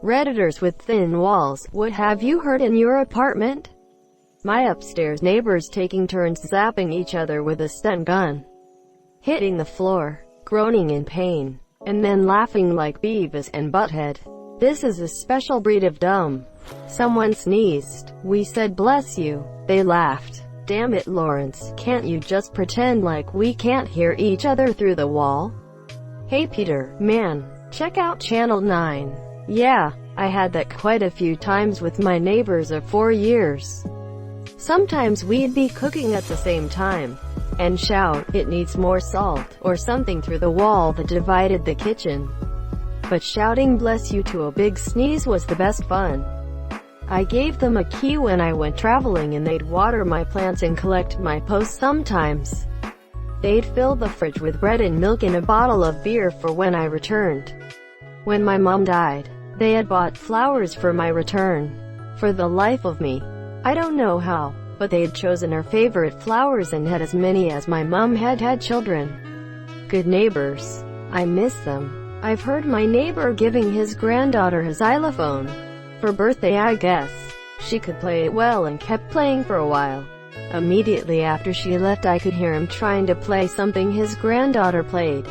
Redditors with thin walls, what have you heard in your apartment? My upstairs neighbors taking turns zapping each other with a stun gun, hitting the floor, groaning in pain, and then laughing like Beavis and Butthead. This is a special breed of dumb. Someone sneezed. We said bless you. They laughed. Damn it, Lawrence, can't you just pretend like we can't hear each other through the wall? Hey Peter, man, check out Channel 9. Yeah, I had that quite a few times with my neighbors of 4 years. Sometimes we'd be cooking at the same time, and shout, "It needs more salt," or something through the wall that divided the kitchen. But shouting bless you to a big sneeze was the best fun. I gave them a key when I went traveling and they'd water my plants and collect my posts sometimes. They'd fill the fridge with bread and milk and a bottle of beer for when I returned. When my mom died, they had bought flowers for my return. For the life of me, I don't know how, but they'd chosen her favorite flowers and had as many as my mom had had children. Good neighbors. I miss them. I've heard my neighbor giving his granddaughter a xylophone for birthday, I guess. She could play it well and kept playing for a while. Immediately after she left, I could hear him trying to play something his granddaughter played.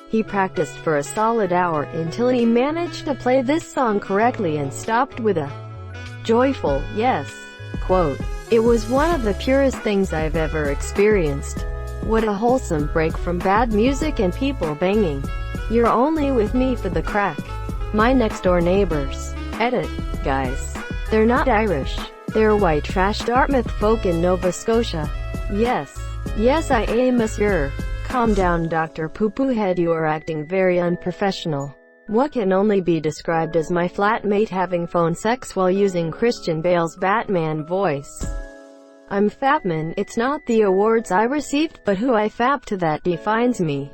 He practiced for a solid hour until he managed to play this song correctly and stopped with a joyful yes. Quote, "It was one of the purest things I've ever experienced. What a wholesome break from bad music and people banging. You're only with me for the crack." My next door neighbors. Edit. Guys. They're not Irish. They're white trash Dartmouth folk in Nova Scotia. Yes. Yes, I am, monsieur. Calm down, Dr. Poo-Poo Head, you are acting very unprofessional. What can only be described as my flatmate having phone sex while using Christian Bale's Batman voice. I'm Fapman. It's not the awards I received, but who I fap to that defines me.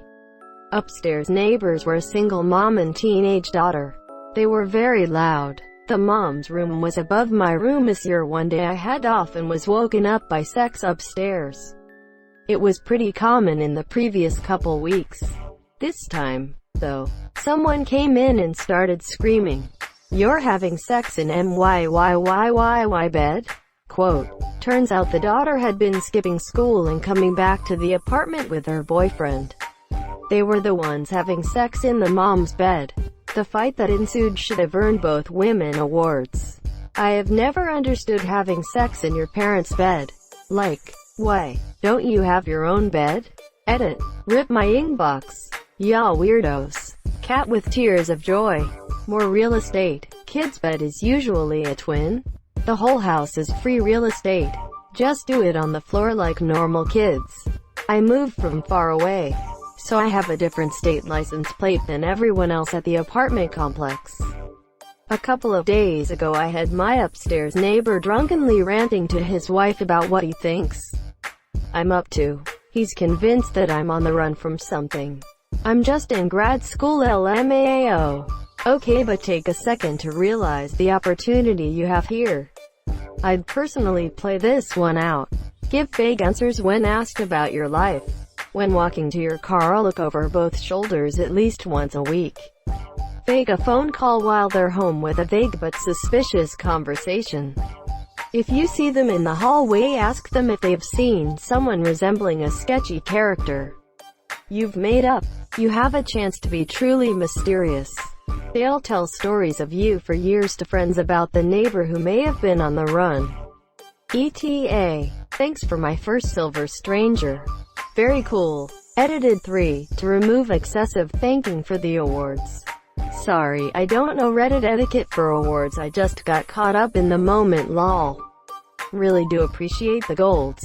Upstairs neighbors were a single mom and teenage daughter. They were very loud. The mom's room was above my room. Monsieur, one day I had off and was woken up by sex upstairs. It was pretty common in the previous couple weeks. This time, though, someone came in and started screaming, "You're having sex in MYYYYY bed?" Quote, turns out the daughter had been skipping school and coming back to the apartment with her boyfriend. They were the ones having sex in the mom's bed. The fight that ensued should have earned both women awards. I have never understood having sex in your parents' bed. Like, why don't you have your own bed? Edit. Rip my inbox. Y'all weirdos. Cat with tears of joy. More real estate. Kid's bed is usually a twin. The whole house is free real estate. Just do it on the floor like normal kids. I moved from far away, so I have a different state license plate than everyone else at the apartment complex. A couple of days ago I had my upstairs neighbor drunkenly ranting to his wife about what he thinks I'm up to. He's convinced that I'm on the run from something. I'm just in grad school, LMAO. Okay, but take a second to realize the opportunity you have here. I'd personally play this one out. Give vague answers when asked about your life. When walking to your car, look over both shoulders at least once a week. Fake a phone call while they're home with a vague but suspicious conversation. If you see them in the hallway, ask them if they've seen someone resembling a sketchy character you've made up. You have a chance to be truly mysterious. They'll tell stories of you for years to friends about the neighbor who may have been on the run. ETA. Thanks for my first silver stranger. Very cool. Edited 3. To remove excessive thanking for the awards. Sorry, I don't know Reddit etiquette for awards, I just got caught up in the moment, lol. Really do appreciate the golds.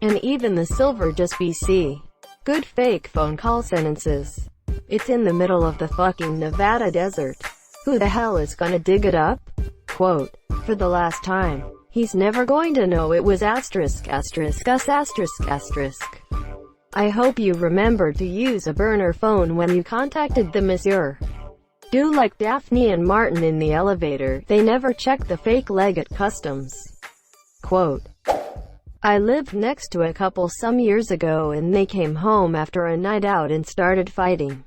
And even the silver, just BC. Good fake phone call sentences. It's in the middle of the fucking Nevada desert. Who the hell is gonna dig it up? Quote, for the last time. He's never going to know it was asterisk asterisk us asterisk asterisk. I hope you remembered to use a burner phone when you contacted the monsieur. Do like Daphne and Martin in the elevator, they never check the fake leg at customs. Quote, I lived next to a couple some years ago and they came home after a night out and started fighting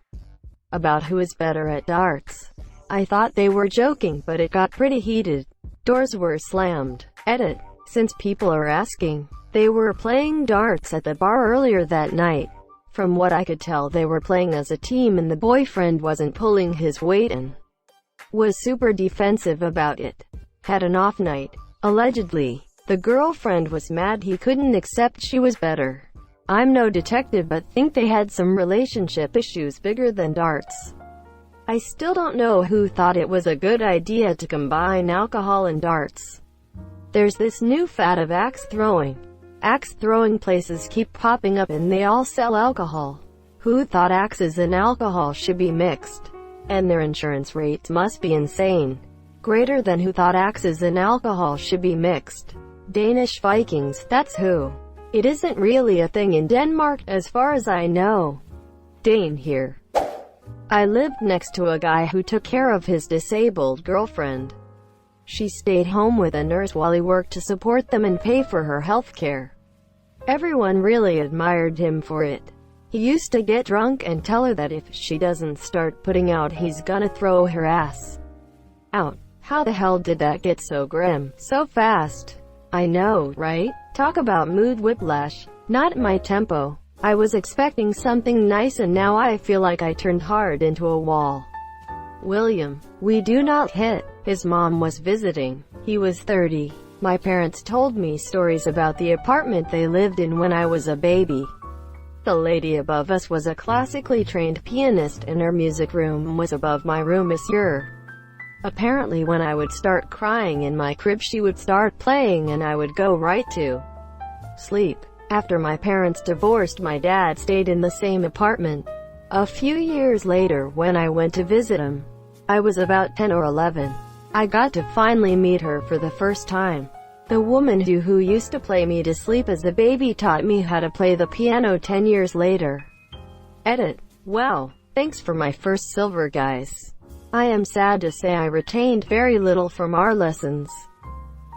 about who is better at darts. I thought they were joking, but it got pretty heated. Doors were slammed. Edit. Since people are asking, they were playing darts at the bar earlier that night. From what I could tell, they were playing as a team and the boyfriend wasn't pulling his weight and was super defensive about it. Had an off night. Allegedly, the girlfriend was mad he couldn't accept she was better. I'm no detective, but think they had some relationship issues bigger than darts. I still don't know who thought it was a good idea to combine alcohol and darts. There's this new fad of axe throwing. Axe throwing places keep popping up and they all sell alcohol. Who thought axes and alcohol should be mixed? And their insurance rates must be insane. Greater than who thought axes and alcohol should be mixed. Danish Vikings, that's who. It isn't really a thing in Denmark, as far as I know. Dane here. I lived next to a guy who took care of his disabled girlfriend. She stayed home with a nurse while he worked to support them and pay for her health care. Everyone really admired him for it. He used to get drunk and tell her that if she doesn't start putting out, he's gonna throw her ass out. How the hell did that get so grim, so fast? I know, right? Talk about mood whiplash. Not my tempo. I was expecting something nice and now I feel like I turned hard into a wall. William. We do not hit. His mom was visiting. He was 30. My parents told me stories about the apartment they lived in when I was a baby. The lady above us was a classically trained pianist and her music room was above my room, monsieur. Apparently when I would start crying in my crib, she would start playing and I would go right to sleep. After my parents divorced, my dad stayed in the same apartment. A few years later, when I went to visit him, I was about 10 or 11. I got to finally meet her for the first time. The woman who used to play me to sleep as a baby taught me how to play the piano 10 years later. Edit. Wow. Thanks for my first silver, guys. I am sad to say I retained very little from our lessons.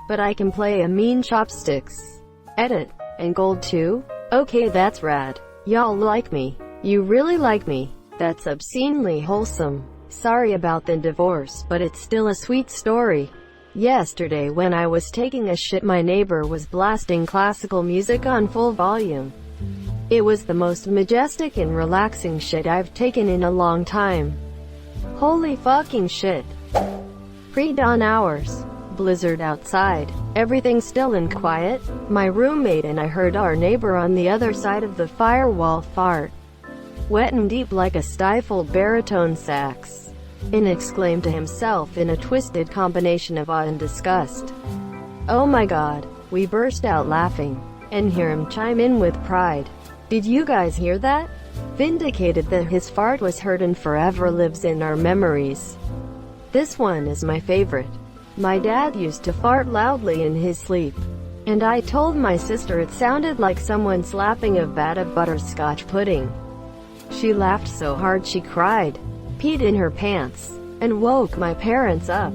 But I can play a mean chopsticks. Edit. And gold too? Okay, that's rad. Y'all like me. You really like me. That's obscenely wholesome. Sorry about the divorce, but it's still a sweet story. Yesterday when I was taking a shit, my neighbor was blasting classical music on full volume. It was the most majestic and relaxing shit I've taken in a long time. Holy fucking shit. Pre-dawn hours. Blizzard outside. Everything still and quiet. My roommate and I heard our neighbor on the other side of the firewall fart. Wet and deep like a stifled baritone sax. And exclaimed to himself in a twisted combination of awe and disgust. Oh my god. We burst out laughing. And hear him chime in with pride. Did you guys hear that? Vindicated that his fart was heard and forever lives in our memories. This one is my favorite. My dad used to fart loudly in his sleep. And I told my sister it sounded like someone slapping a vat of butterscotch pudding. She laughed so hard she cried, peed in her pants, and woke my parents up.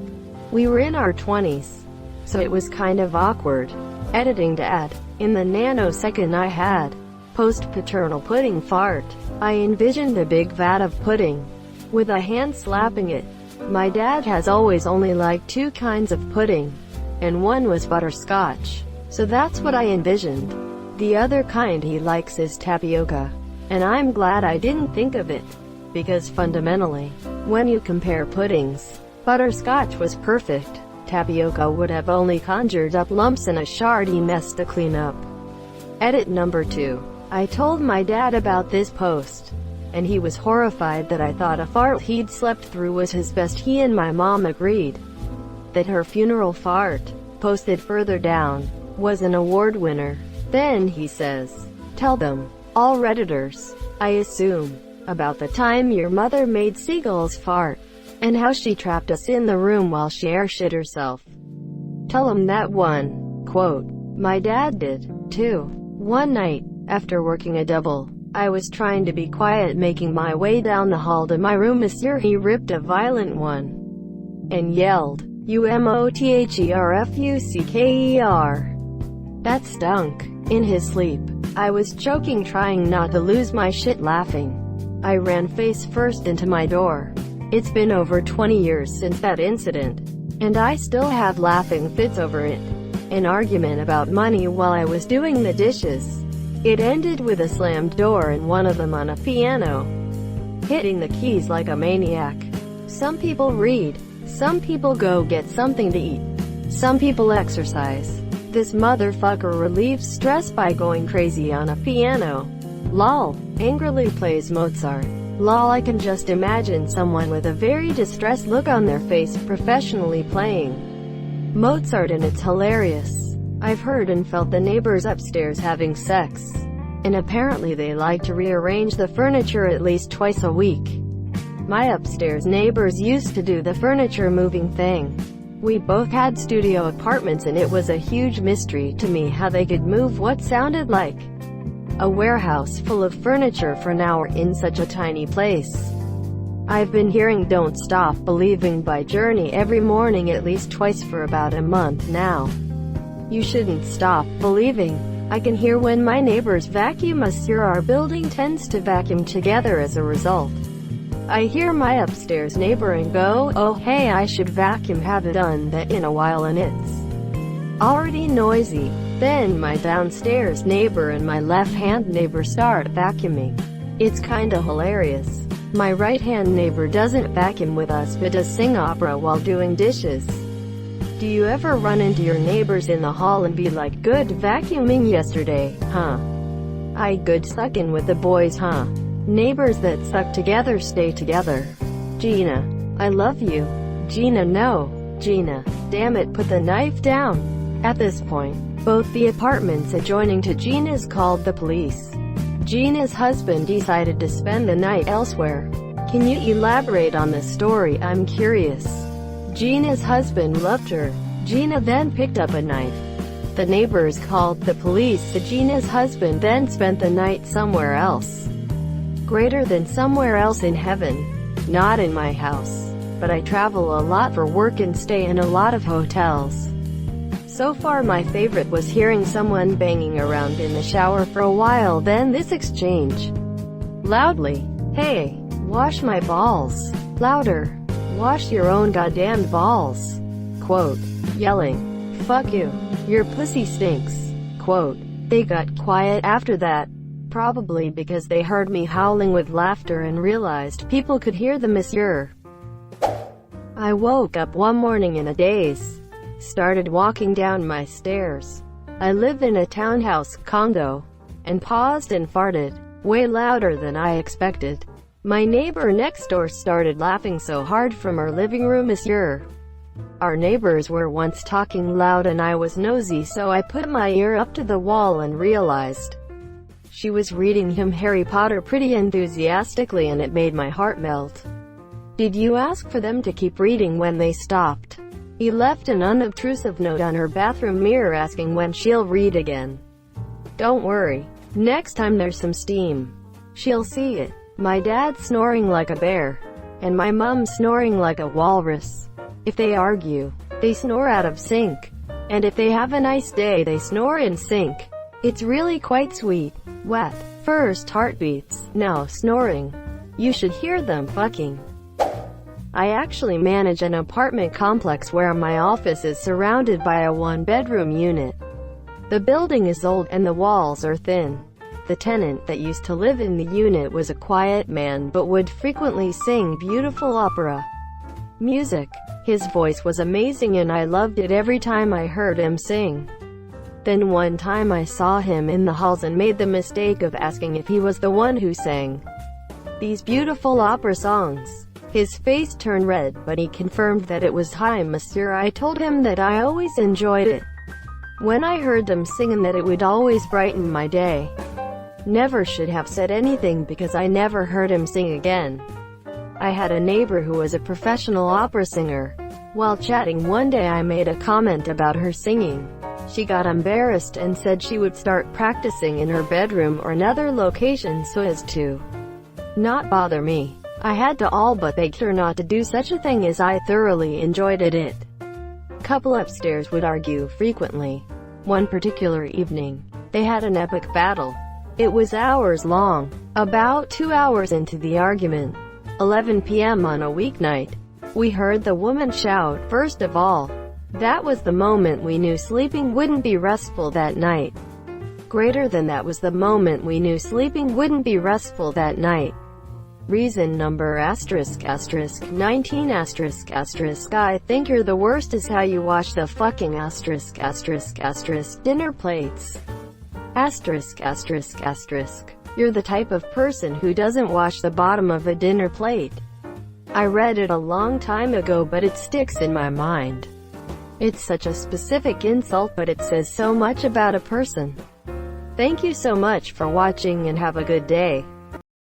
We were in our 20s, so it was kind of awkward. Editing to add, in the nanosecond I had post-paternal pudding fart, I envisioned a big vat of pudding, with a hand slapping it. My dad has always only liked two kinds of pudding, and one was butterscotch, so that's what I envisioned. The other kind he likes is tapioca, and I'm glad I didn't think of it, because fundamentally, when you compare puddings, butterscotch was perfect. Tapioca would have only conjured up lumps and a shardy mess to clean up. Edit number 2. I told my dad about this post, and he was horrified that I thought a fart he'd slept through was his best. He and my mom agreed that her funeral fart, posted further down, was an award winner. Then he says, tell them, all Redditors, I assume, about the time your mother made seagulls fart, and how she trapped us in the room while she air shit herself. Tell them that one. Quote. My dad did, too. One night, after working a double, I was trying to be quiet making my way down the hall to my room. Monsieur, he ripped a violent one and yelled, "U-M-O-T-H-E-R-F-U-C-K-E-R. That stunk. In his sleep. I was choking, trying not to lose my shit laughing. I ran face first into my door. It's been over 20 years since that incident, and I still have laughing fits over it. An argument about money while I was doing the dishes. It ended with a slammed door and one of them on a piano, hitting the keys like a maniac. Some people read, some people go get something to eat, some people exercise. This motherfucker relieves stress by going crazy on a piano. Lol. Angrily plays Mozart. Lol. I can just imagine someone with a very distressed look on their face professionally playing Mozart, and it's hilarious. I've heard and felt the neighbors upstairs having sex, and apparently they like to rearrange the furniture at least twice a week. My upstairs neighbors used to do the furniture moving thing. We both had studio apartments and it was a huge mystery to me how they could move what sounded like a warehouse full of furniture for an hour in such a tiny place. I've been hearing Don't Stop Believing by Journey every morning at least twice for about a month now. You shouldn't stop believing. I can hear when my neighbors vacuum. Monsieur, our building tends to vacuum together as a result. I hear my upstairs neighbor and go, oh hey, I should vacuum, haven't done that in a while and it's already noisy. Then my downstairs neighbor and my left-hand neighbor start vacuuming. It's kinda hilarious. My right-hand neighbor doesn't vacuum with us but does sing opera while doing dishes. Do you ever run into your neighbors in the hall and be like, good vacuuming yesterday, huh? I good sucking with the boys, huh? Neighbors that suck together stay together. Gina. I love you. Gina, no. Gina. Damn it, put the knife down. At this point, both the apartments adjoining to Gina's called the police. Gina's husband decided to spend the night elsewhere. Can you elaborate on this story? I'm curious. Gina's husband loved her. Gina then picked up a knife. The neighbors called the police. Gina's husband then spent the night somewhere else. Greater than somewhere else in heaven. Not in my house. But I travel a lot for work and stay in a lot of hotels. So far my favorite was hearing someone banging around in the shower for a while, then this exchange. Loudly. Hey, wash my balls. Louder. Wash your own goddamn balls. Quote. Yelling. Fuck you. Your pussy stinks. Quote. They got quiet after that. Probably because they heard me howling with laughter and realized people could hear the monsieur. I woke up one morning in a daze. Started walking down my stairs. I live in a townhouse condo. And paused and farted. Way louder than I expected. My neighbor next door started laughing so hard from her living room. Monsieur. Our neighbors were once talking loud and I was nosy, so I put my ear up to the wall and realized she was reading him Harry Potter pretty enthusiastically, and it made my heart melt. Did you ask for them to keep reading when they stopped? He left an unobtrusive note on her bathroom mirror asking when she'll read again. Don't worry. Next time there's some steam, she'll see it. My dad snoring like a bear, and my mum snoring like a walrus. If they argue, they snore out of sync. And if they have a nice day, they snore in sync. It's really quite sweet. Wet. First heartbeats, now snoring. You should hear them fucking. I actually manage an apartment complex where my office is surrounded by a one-bedroom unit. The building is old and the walls are thin. The tenant that used to live in the unit was a quiet man but would frequently sing beautiful opera music. His voice was amazing and I loved it every time I heard him sing. Then one time I saw him in the halls and made the mistake of asking if he was the one who sang these beautiful opera songs. His face turned red, but he confirmed that it was time, monsieur. I told him that I always enjoyed it when I heard them sing and that it would always brighten my day. Never should have said anything because I never heard him sing again. I had a neighbor who was a professional opera singer. While chatting one day I made a comment about her singing. She got embarrassed and said she would start practicing in her bedroom or another location so as to not bother me. I had to all but beg her not to do such a thing as I thoroughly enjoyed it. Couple upstairs would argue frequently. One particular evening, they had an epic battle. It was hours long. About 2 hours into the argument, 11 p.m. on a weeknight. We heard the woman shout, "First of all." That was the moment we knew sleeping wouldn't be restful that night. Greater than that was the moment we knew sleeping wouldn't be restful that night. Reason number ***19***. I think you're the worst is how you wash the fucking dinner plates. You're the type of person who doesn't wash the bottom of a dinner plate. I read it a long time ago, but it sticks in my mind. It's such a specific insult, but it says so much about a person. Thank you so much for watching and have a good day.